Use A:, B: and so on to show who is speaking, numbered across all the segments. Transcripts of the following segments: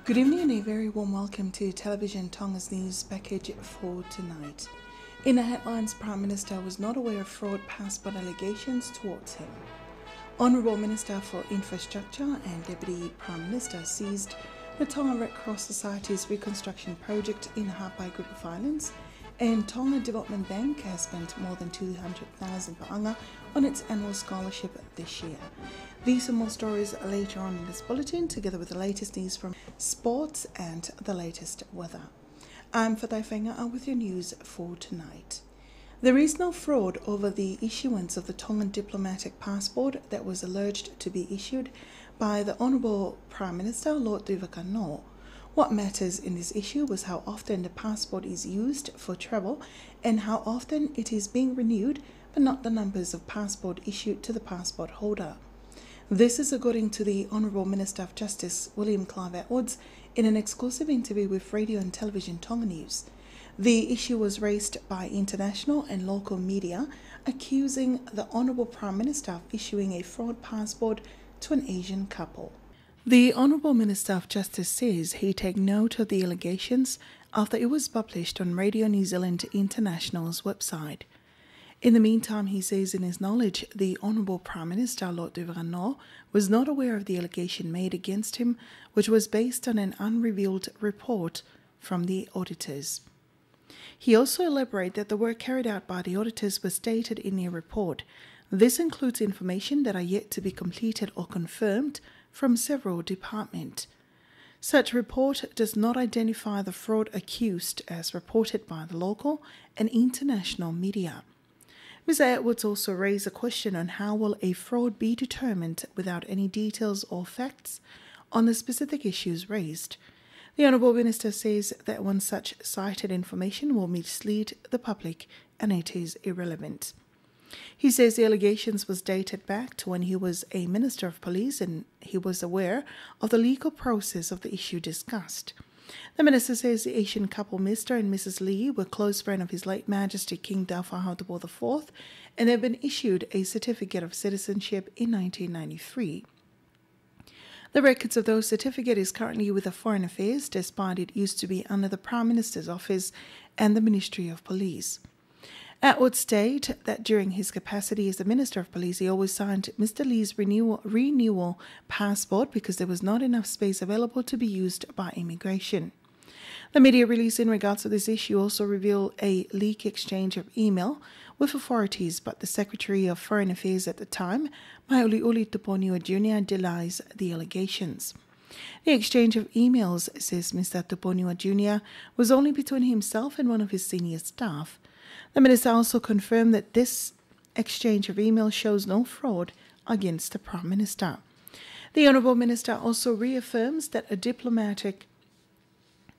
A: Good evening and a very warm welcome to Television Tonga's news package for tonight. In the headlines, Prime Minister was not aware of fraud passport allegations towards him. Honourable Minister for Infrastructure and Deputy Prime Minister seized the Tonga Red Cross Society's reconstruction project in Hapai Group of Islands, and Tonga Development Bank has spent more than 200,000 paanga on its annual scholarship this year. These and more stories later on in this bulletin, together with the latest news from sports and the latest weather. I'm Fatai Whainga with your news for tonight. There is no fraud over the issuance of the Tongan diplomatic passport that was alleged to be issued by the Honourable Prime Minister Lord Tuvakano. What matters in this issue was how often the passport is used for travel and how often it is being renewed, but not the numbers of passport issued to the passport holder. This is according to the Honourable Minister of Justice William Clive Atwoods in an exclusive interview with Radio and Television Tonga News. The issue was raised by international and local media accusing the Honourable Prime Minister of issuing a fraud passport to an Asian couple. The Honourable Minister of Justice says he take note of the allegations after it was published on Radio New Zealand International's website. In the meantime, he says in his knowledge, the Honourable Prime Minister Lord Tuvakano was not aware of the allegation made against him, which was based on an unrevealed report from the auditors. He also elaborated that the work carried out by the auditors was stated in their report. This includes information that are yet to be completed or confirmed from several departments. Such report does not identify the fraud accused as reported by the local and international media. Mr. Atwoods also raised a question on how will a fraud be determined without any details or facts on the specific issues raised. The Honourable Minister says that one such cited information will mislead the public and it is irrelevant. He says the allegations was dated back to when he was a Minister of Police and he was aware of the legal process of the issue discussed. The Minister says the Asian couple Mr. and Mrs. Lee were close friends of His late Majesty King Tauwha Hautebo IV and have been issued a certificate of citizenship in 1993. The records of those certificates is currently with the Foreign Affairs, despite it used to be under the Prime Minister's office and the Ministry of Police. Atwood stated that during his capacity as the Minister of Police, he always signed Mr. Lee's renewal passport because there was not enough space available to be used by immigration. The media release in regards to this issue also revealed a leak exchange of email with authorities, but the Secretary of Foreign Affairs at the time, Maiuliuli Tuponiua Jr., denies the allegations. The exchange of emails, says Mr. Tuponiua Jr., was only between himself and one of his senior staff. The Minister also confirmed that this exchange of emails shows no fraud against the Prime Minister. The Honourable Minister also reaffirms that a diplomatic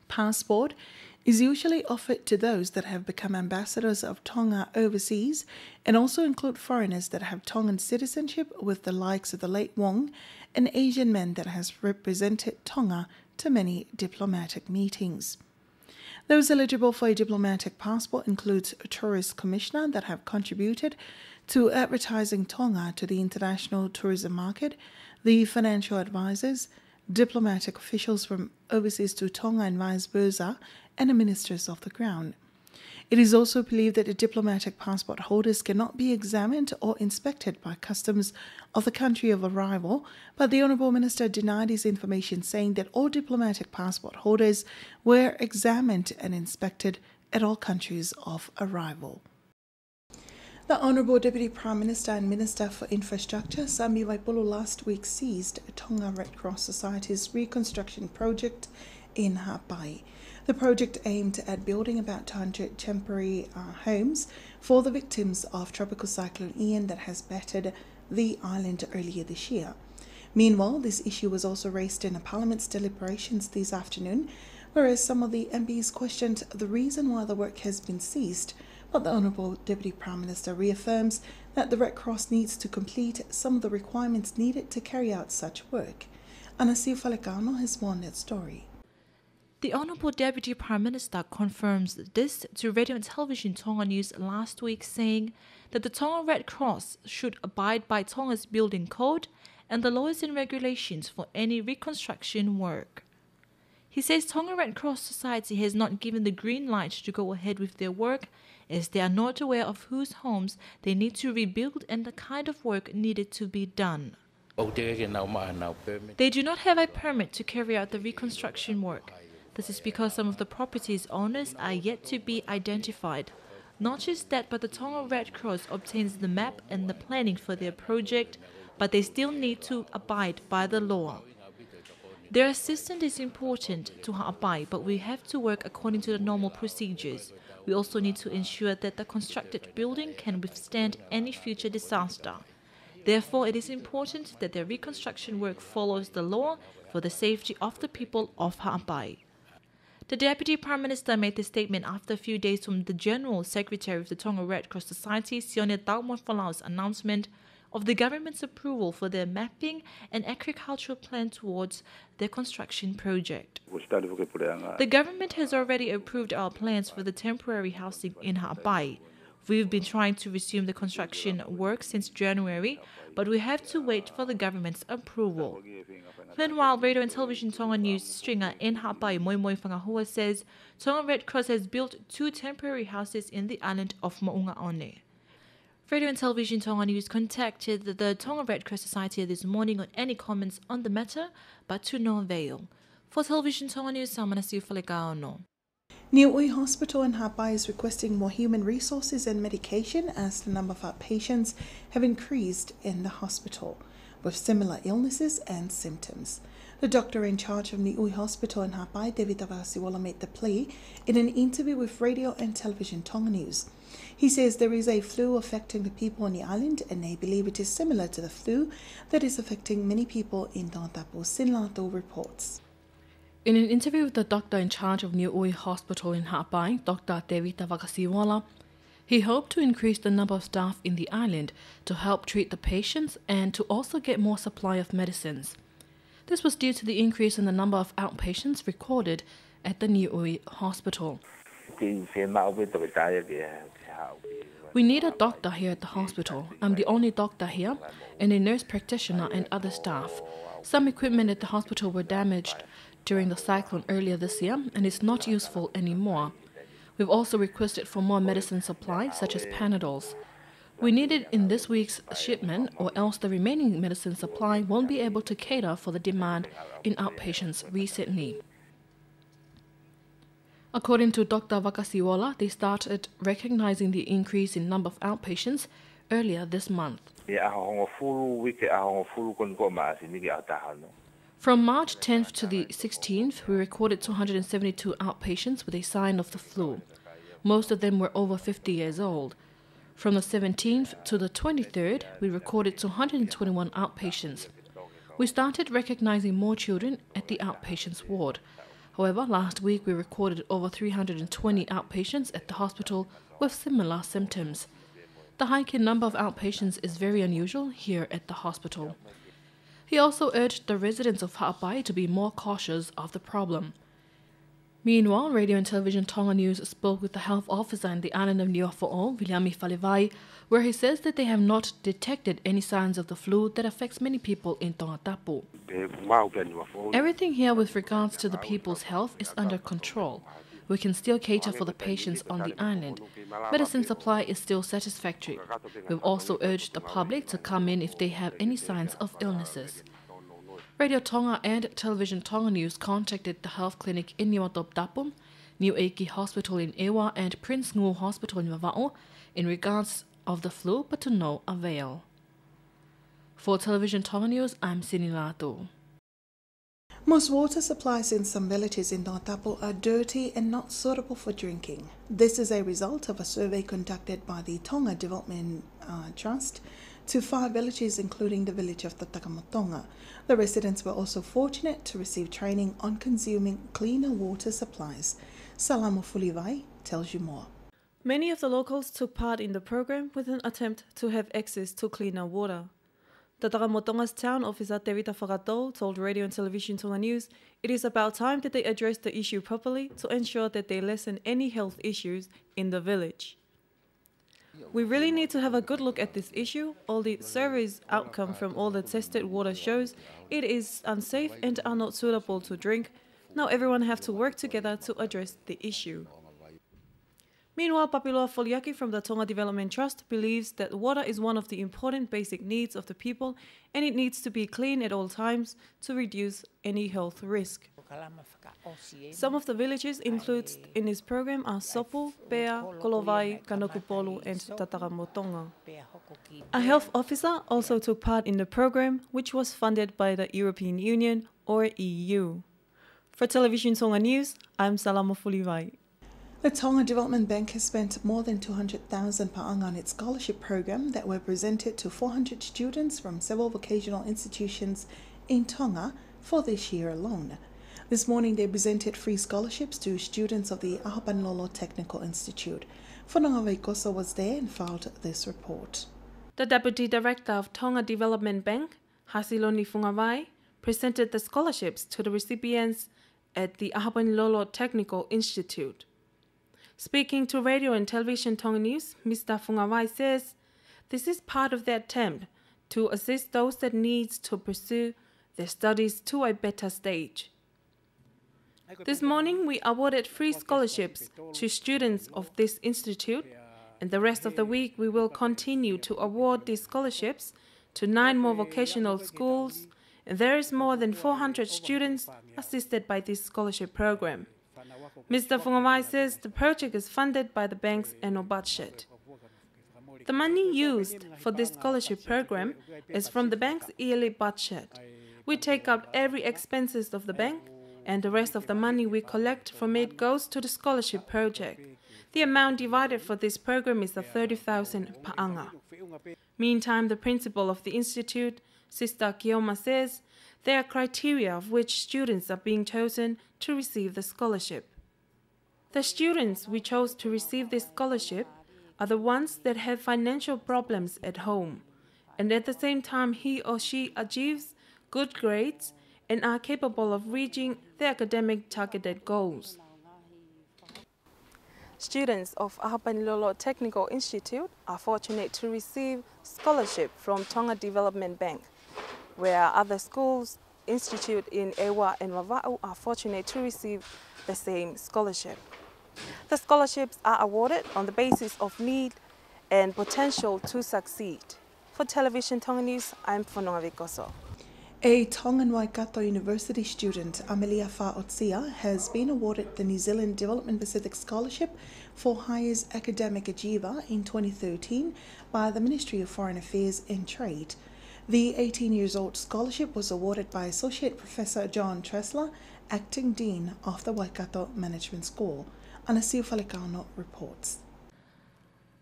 A: passport is usually offered to those that have become ambassadors of Tonga overseas and also include foreigners that have Tongan citizenship, with the likes of the late Wong, an Asian man that has represented Tonga to many diplomatic meetings. Those eligible for a diplomatic passport includes a tourist commissioner that have contributed to advertising Tonga to the international tourism market, the financial advisors, diplomatic officials from overseas to Tonga and vice versa, and the ministers of the ground. It is also believed that the diplomatic passport holders cannot be examined or inspected by customs of the country of arrival, but the Honourable Minister denied this information, saying that all diplomatic passport holders were examined and inspected at all countries of arrival. The Honourable Deputy Prime Minister and Minister for Infrastructure, Sambi Waipulu, last week seized Tonga Red Cross Society's reconstruction project in Hapai. The project aimed at building about 200 temporary homes for the victims of Tropical Cyclone Ian that has battered the island earlier this year. Meanwhile, this issue was also raised in Parliament's deliberations this afternoon, whereas some of the MPs questioned the reason why the work has been seized, but the Honourable Deputy Prime Minister reaffirms that the Red Cross needs to complete some of the requirements needed to carry out such work. Anasio Falekano has won that story.
B: The Honourable Deputy Prime Minister confirms this to Radio and Television Tonga News last week, saying that the Tonga Red Cross should abide by Tonga's building code and the laws and regulations for any reconstruction work. He says Tonga Red Cross Society has not given the green light to go ahead with their work, as they are not aware of whose homes they need to rebuild and the kind of work needed to be done. They do not have a permit to carry out the reconstruction work. This is because some of the property's owners are yet to be identified. Not just that, but the Tonga Red Cross obtains the map and the planning for their project, but they still need to abide by the law. Their assistance is important to Ha'apai, but we have to work according to the normal procedures. We also need to ensure that the constructed building can withstand any future disaster. Therefore, it is important that their reconstruction work follows the law for the safety of the people of Ha'apai. The Deputy Prime Minister made this statement after a few days from the General Secretary of the Tonga Red Cross Society, Sione Taumofolau's announcement of the government's approval for their mapping and agricultural plan towards their construction project. The government has already approved our plans for the temporary housing in Ha'apai. We've been trying to resume the construction work since January, but we have to wait for the government's approval. Meanwhile, Radio and Television Tonga News stringer in Ha'apai, Moimoi Whangahua, says Tonga Red Cross has built 2 temporary houses in the island of Mo'ungaone. Radio and Television Tonga News contacted the Tonga Red Cross Society this morning on any comments on the matter, but to no avail. For Television Tonga News, Samanasi Falekaono.
A: Niu'i Hospital in Ha'apai is requesting more human resources and medication as the number of outpatients have increased in the hospital with similar illnesses and symptoms. The doctor in charge of Niu'i Hospital in Ha'apai, David Tavasiwala, made the plea in an interview with Radio and Television Tonga News. He says there is a flu affecting the people on the island and they believe it is similar to the flu that is affecting many people in Tongatapu, Sinlato reports.
C: In an interview with the doctor in charge of Niu'i Hospital in Ha'apai, Dr. Devita Vakasiwala, he hoped to increase the number of staff in the island to help treat the patients and to also get more supply of medicines. This was due to the increase in the number of outpatients recorded at the Niu'i Hospital. We need a doctor here at the hospital. I'm the only doctor here, and a nurse practitioner and other staff. Some equipment at the hospital were damaged during the cyclone earlier this year and is not useful anymore. We've also requested for more medicine supply, such as Panadols. We need it in this week's shipment, or else the remaining medicine supply won't be able to cater for the demand in outpatients recently. According to Dr. Vakasiwala, they started recognizing the increase in number of outpatients earlier this month. From March 10th to the 16th, we recorded 272 outpatients with a sign of the flu. Most of them were over 50 years old. From the 17th to the 23rd, we recorded 221 outpatients. We started recognizing more children at the outpatients ward. However, last week we recorded over 320 outpatients at the hospital with similar symptoms. The hike in number of outpatients is very unusual here at the hospital. He also urged the residents of Ha'apai to be more cautious of the problem. Meanwhile, Radio and Television Tonga News spoke with the health officer in the island of Niuafo'o, Viliami Falevai, where he says that they have not detected any signs of the flu that affects many people in Tongatapu. Everything here with regards to the people's health is under control. We can still cater for the patients on the island. Medicine supply is still satisfactory. We've also urged the public to come in if they have any signs of illnesses. Radio Tonga and Television Tonga News contacted the health clinic in Niuatop-Tapum, New Eiki Hospital in Ewa and Prince Ngu Hospital in Vava'o in regards of the flu, but to no avail. For Television Tonga News, I'm Sinilato.
A: Most water supplies in some villages in Tongatapu are dirty and not suitable for drinking. This is a result of a survey conducted by the Tonga Development Trust to 5 villages, including the village of Tatakamotonga. The residents were also fortunate to receive training on consuming cleaner water supplies. Salamo Fulivai tells you more.
D: Many of the locals took part in the program with an attempt to have access to cleaner water. Tatakamotonga's town officer Tevita Whakatou told Radio and Television Tonga News it is about time that they address the issue properly to ensure that they lessen any health issues in the village. We really need to have a good look at this issue. All the survey's outcome from all the tested water shows it is unsafe and are not suitable to drink. Now everyone have to work together to address the issue. Meanwhile, Papiloa Foliaki from the Tonga Development Trust believes that water is one of the important basic needs of the people and it needs to be clean at all times to reduce any health risk. Some of the villages included in this program are Sopo, Pea, Kolovai, Kanokupolu and Tataramotonga. A health officer also took part in the program, which was funded by the European Union or EU. For Television Tonga News, I'm Salama Fulivai.
A: The Tonga Development Bank has spent more than 200,000 pa'anga on its scholarship program that were presented to 400 students from several vocational institutions in Tonga for this year alone. This morning they presented free scholarships to students of the Ahapanilolo Technical Institute. Fononga Veikoso was there and filed this report.
D: The Deputy Director of Tonga Development Bank, Hasiloni Fungavai, presented the scholarships to the recipients at the Ahapanilolo Technical Institute. Speaking to Radio and Television Tonga News, Mr. Fungavai says this is part of their attempt to assist those that need to pursue their studies to a better stage. This morning, we awarded free scholarships to students of this institute, and the rest of the week we will continue to award these scholarships to 9 more vocational schools, and there is more than 400 students assisted by this scholarship program. Mr. Fungavai says the project is funded by the bank's annual budget. The money used for this scholarship program is from the bank's yearly budget. We take out every expenses of the bank, and the rest of the money we collect from it goes to the scholarship project. The amount divided for this program is 30,000 pa'anga. Meantime, the principal of the institute, Sister Kioma, says there are criteria of which students are being chosen to receive the scholarship. The students we chose to receive this scholarship are the ones that have financial problems at home, and at the same time he or she achieves good grades and are capable of reaching their academic targeted goals. Students of Ahapanilolo Technical Institute are fortunate to receive scholarship from Tonga Development Bank, where other schools, institute in Ewa and Wava'u are fortunate to receive the same scholarship. The scholarships are awarded on the basis of need and potential to succeed. For Television Tonga News, I'm Fononga Veikoso.
A: A Tongan Waikato University student, Amelia Fa'otia, has been awarded the New Zealand Development Pacific Scholarship for Highest Academic Achiever in 2013 by the Ministry of Foreign Affairs and Trade. The 18-year-old scholarship was awarded by Associate Professor John Tressler, Acting Dean of the Waikato Management School. Anasio Falecano reports.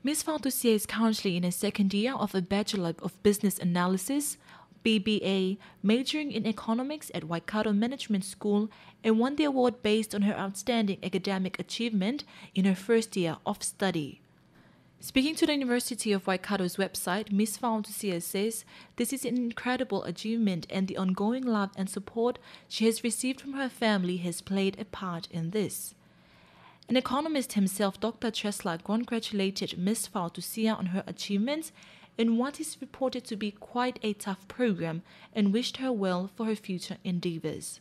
B: Ms. Fa'otia is currently in her second year of a Bachelor of Business Analysis, BBA, majoring in economics at Waikato Management School, and won the award based on her outstanding academic achievement in her first year of study. Speaking to the University of Waikato's website, Ms. Fa'otia says this is an incredible achievement and the ongoing love and support she has received from her family has played a part in this. An economist himself, Dr. Tressler, congratulated Ms. Fa'otia on her achievements in what is reported to be quite a tough program and wished her well for her future endeavours.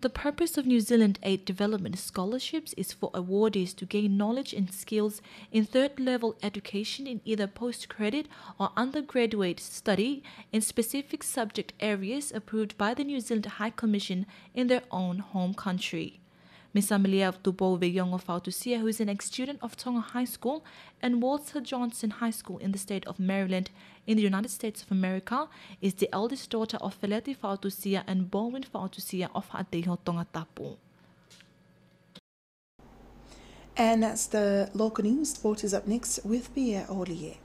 B: The purpose of New Zealand Aid Development Scholarships is for awardees to gain knowledge and skills in third-level education in either post-credit or undergraduate study in specific subject areas approved by the New Zealand High Commission in their own home country. Ms. Amelia Tupou-Veyongo Fa'otia, who is an ex-student of Tonga High School and Walter Johnson High School in the state of Maryland in the United States of America, is the eldest daughter of Feleti Fa'otia and Baldwin Fa'otia of Ha'ateho Tongatapu.
A: And that's the local news. Sport is up next with Pierre Ollier.